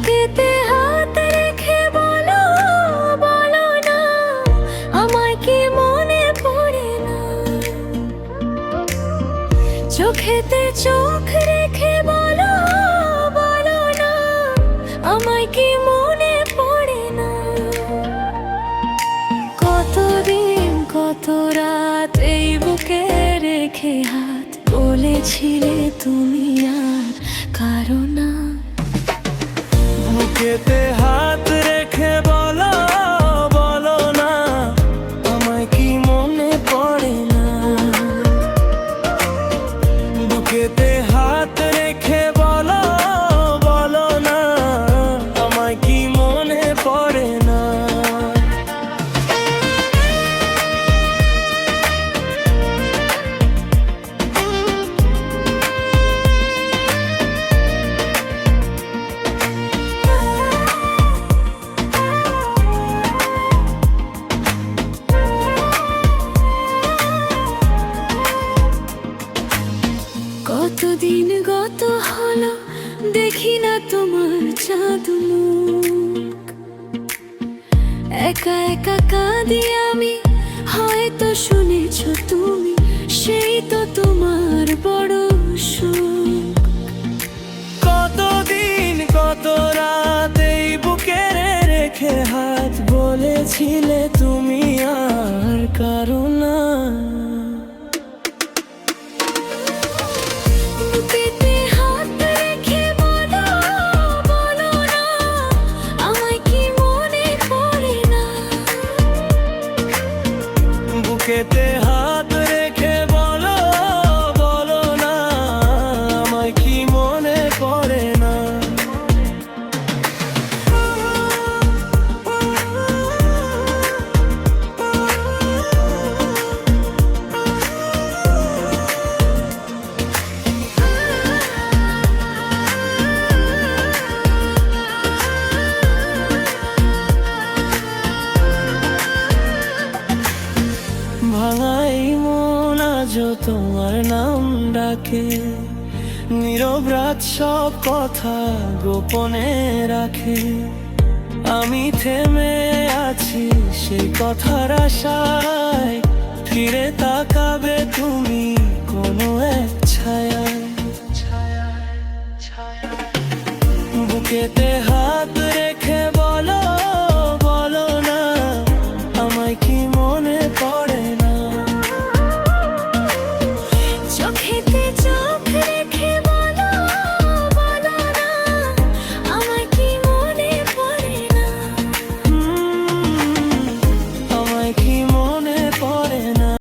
বুকেতে হাত রেখে বলো, বলো না আমায় কি মনে পড়ে না। চোখেতে চোখ রেখে বলো, বলো না আমায় কি মনে পড়ে না। কতদিন কত রাত এই বুকে রেখে হাত বলেছিলে তুমি আর কারো না। বুকেতে হাত রেখে বলো, বলো না আমায় কি মনে পড়ে না। বুকেতে হাত রেখে বলো, বলো না আমায় কি মনে পড়ে না। কতদিন গত হলো দেখি না তোমার জাদু মুখ। একা একা কাঁদি আমি, হয়তো শুনেছো তুমি, সেই তো তোমার বড় সুখ। কতদিন কত রাত এই বুকে রেখে হাত বলেছিলে তুমি আর কারো না। বুকেতে হাত রেখে বলো, বলো না আমায় কি মনে পড়ে না। বুকেতে হাত রেখে বলো, বলো না আমায় কি মনে পড়ে না। ভাঙাই মন আজও তোমার নাম ডাকে, নীরব রাত সব কথা গোপনে রাখে। আমি থেমে আছি সেই কথার আশায়, ফিরে তাকাবে তুমি কোনো এক ছায়ায়। বুকেতে হাত রেখে